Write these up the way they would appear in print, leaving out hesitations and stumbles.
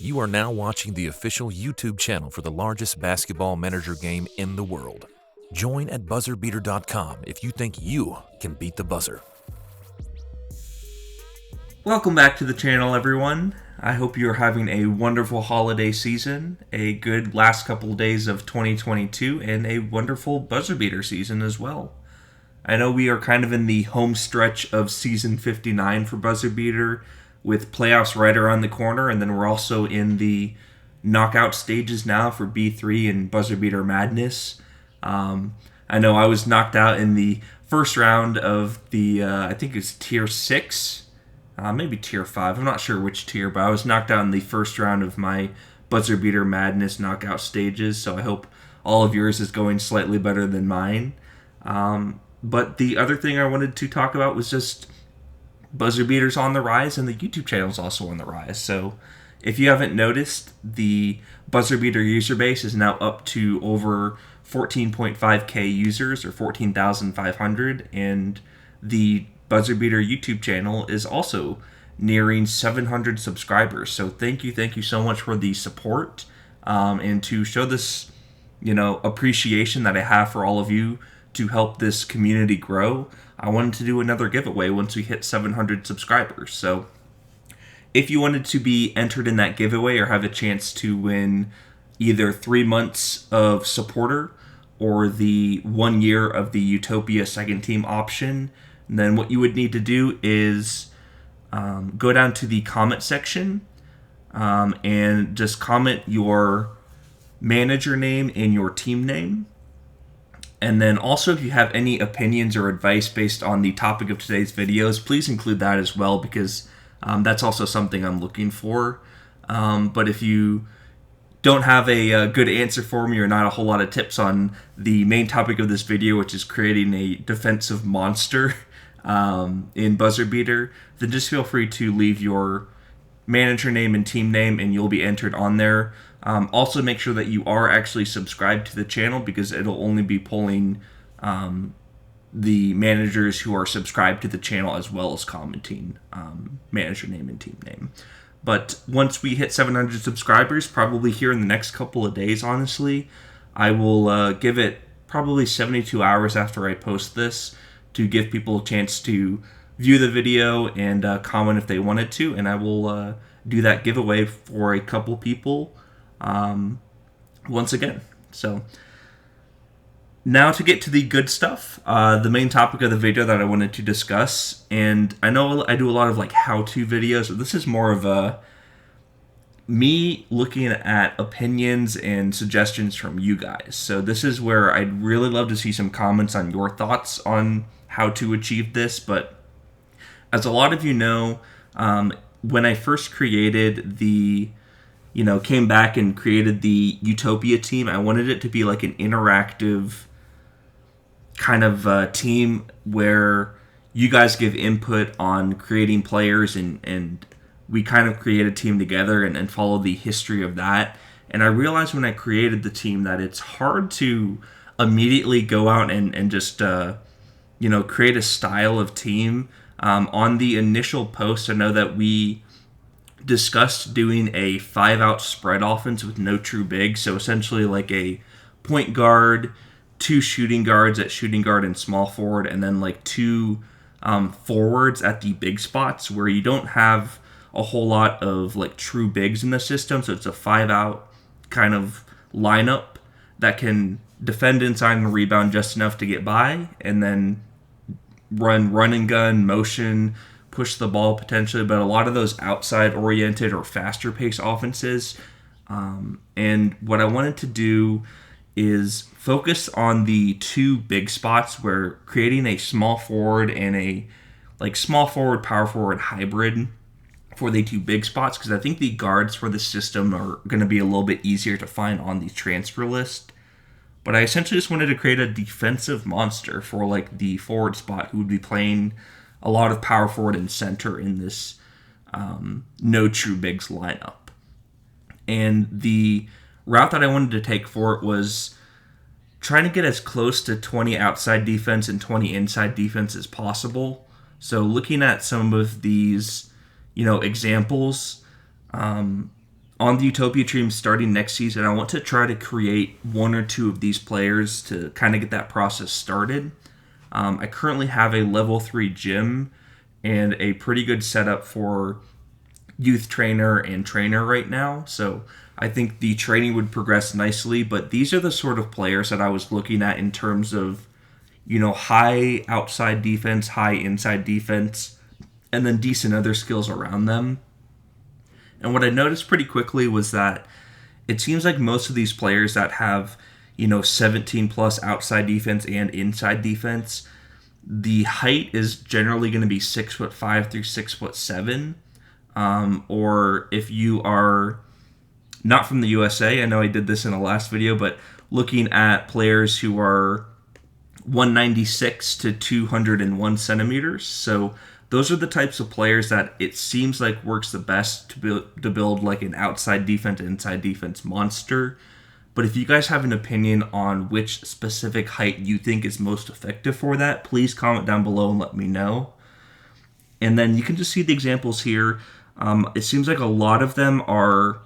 You are now watching the official YouTube channel for the largest basketball manager game in the world. Join at BuzzerBeater.com if you think you can beat the buzzer. Welcome back to the channel, everyone. I hope you're having a wonderful holiday season, a good last couple of days of 2022, and a wonderful buzzer beater season as well. I know we are kind of in the home stretch of season 59 for buzzer beater, with playoffs right around the corner, and then we're also in the knockout stages now for B3 and buzzer beater madness. I know I was knocked out in the first round of the, I think it's tier 6, maybe tier 5, I'm not sure which tier, but I was knocked out in the first round of my buzzer beater madness knockout stages, so I hope all of yours is going slightly better than mine. But the other thing I wanted to talk about was just buzzer beaters on the rise, and the YouTube channel is also on the rise. So if you haven't noticed, the buzzer beater user base is now up to over 14.5k users, or 14,500, and the buzzer beater YouTube channel is also nearing 700 subscribers. So thank you so much for the support, and to show this, appreciation that I have for all of you to help this community grow, I wanted to do another giveaway once we hit 700 subscribers. So if you wanted to be entered in that giveaway or have a chance to win either 3 months of supporter or the 1 year of the Utopia second team option, then what you would need to do is go down to the comment section and just comment your manager name and your team name. And then also, if you have any opinions or advice based on the topic of today's videos, please include that as well, because that's also something I'm looking for. But if you don't have a good answer for me, or not a whole lot of tips on the main topic of this video, which is creating a defensive monster in buzzer beater, then just feel free to leave your manager name and team name, and you'll be entered on there. Also, make sure that you are actually subscribed to the channel, because it'll only be pulling the managers who are subscribed to the channel, as well as commenting manager name and team name. But once we hit 700 subscribers, probably here in the next couple of days, honestly, I will give it probably 72 hours after I post this to give people a chance to view the video and comment if they wanted to, and I will do that giveaway for a couple people once again. So now to get to the good stuff, the main topic of the video that I wanted to discuss, and I know I do a lot of how-to videos, but this is more of a me looking at opinions and suggestions from you guys. So this is where I'd really love to see some comments on your thoughts on how to achieve this. But as a lot of you know, when I first created came back and created the Utopia team, I wanted it to be like an interactive kind of team where you guys give input on creating players, and we kind of create a team together and follow the history of that. And I realized when I created the team that it's hard to immediately go out and just create a style of team. On the initial post, I know that we discussed doing a 5-out spread offense with no true big, so essentially like a point guard, 2 shooting guards at shooting guard and small forward, and then 2 forwards at the big spots, where you don't have a whole lot of true bigs in the system. So it's a 5-out kind of lineup that can defend inside and rebound just enough to get by, and then run and gun, motion, push the ball potentially, but a lot of those outside-oriented or faster-paced offenses. And what I wanted to do is focus on the 2 big spots, where creating a small forward and a small forward, power forward hybrid for the 2 big spots, because I think the guards for the system are going to be a little bit easier to find on the transfer list. But I essentially just wanted to create a defensive monster for the forward spot, who would be playing a lot of power forward and center in this no true bigs lineup. And the route that I wanted to take for it was trying to get as close to 20 outside defense and 20 inside defense as possible. So looking at some of these, examples, on the Utopia team starting next season, I want to try to create one or two of these players to kind of get that process started. I currently have a level 3 gym and a pretty good setup for youth trainer and trainer right now. So I think the training would progress nicely, but these are the sort of players that I was looking at in terms of, high outside defense, high inside defense, and then decent other skills around them. And what I noticed pretty quickly was that it seems like most of these players that have, 17 plus outside defense and inside defense, the height is generally going to be 6'5" through 6'7". Or if you are not from the USA, I know I did this in the last video, but looking at players who are 196 to 201 centimeters. So those are the types of players that it seems like works the best to build like an outside defense, inside defense monster. But if you guys have an opinion on which specific height you think is most effective for that, please comment down below and let me know. And then you can just see the examples here. It seems like a lot of them are,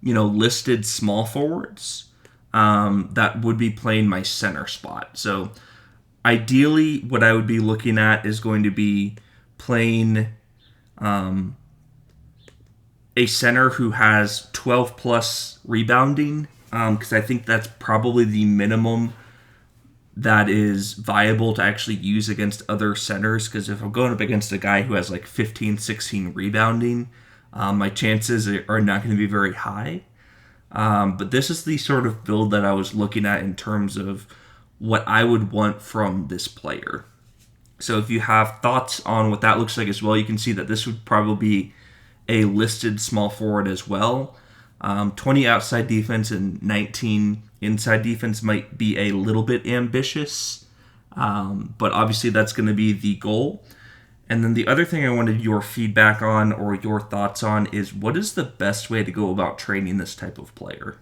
listed small forwards that would be playing my center spot. So ideally, what I would be looking at is going to be playing a center who has 12 plus rebounding, because I think that's probably the minimum that is viable to actually use against other centers. Because if I'm going up against a guy who has like 15, 16 rebounding, my chances are not going to be very high. But this is the sort of build that I was looking at in terms of what I would want from this player. So if you have thoughts on what that looks like as well, you can see that this would probably be a listed small forward as well. 20 outside defense and 19 inside defense might be a little bit ambitious, but obviously that's going to be the goal. And then the other thing I wanted your feedback on or your thoughts on is what is the best way to go about training this type of player?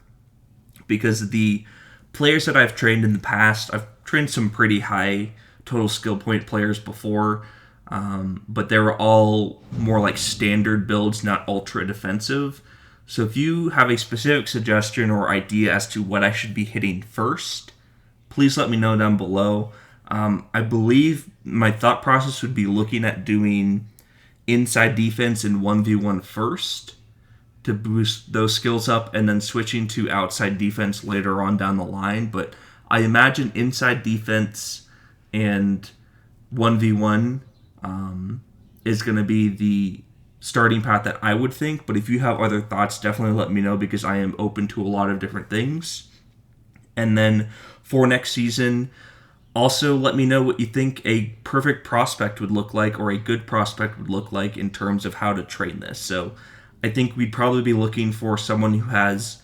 Because the players that I've trained in the past, I've trained some pretty high total skill point players before, but they were all more like standard builds, not ultra defensive. So if you have a specific suggestion or idea as to what I should be hitting first, please let me know down below. I believe my thought process would be looking at doing inside defense in 1v1 first to boost those skills up, and then switching to outside defense later on down the line. But I imagine inside defense and 1v1 is going to be the starting path that I would think. But if you have other thoughts, definitely let me know, because I am open to a lot of different things. And then for next season, also let me know what you think a perfect prospect would look like, or a good prospect would look like, in terms of how to train this. So I think we'd probably be looking for someone who has,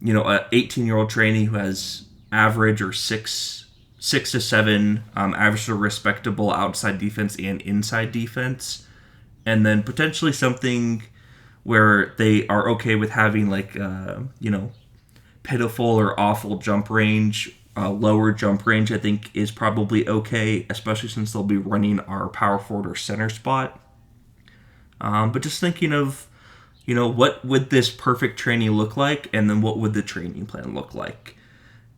a 18-year-old trainee who has average or six to seven average to respectable outside defense and inside defense. And then potentially something where they are okay with having like, pitiful or awful jump range. Lower jump range, I think, is probably okay, especially since they'll be running our power forward or center spot. But just thinking of, what would this perfect training look like, and then what would the training plan look like?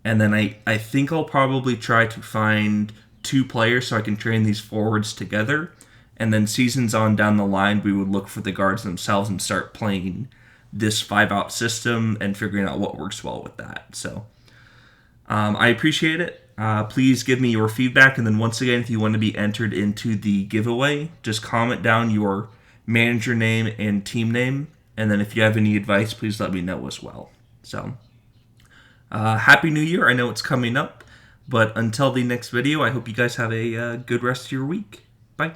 And then I think I'll probably try to find 2 players so I can train these forwards together. And then seasons on down the line, we would look for the guards themselves and start playing this 5-out system and figuring out what works well with that. So I appreciate it. Please give me your feedback. And then once again, if you want to be entered into the giveaway, just comment down your manager name and team name. And then if you have any advice, please let me know as well. So Happy New Year. I know it's coming up. But until the next video, I hope you guys have a good rest of your week. Bye.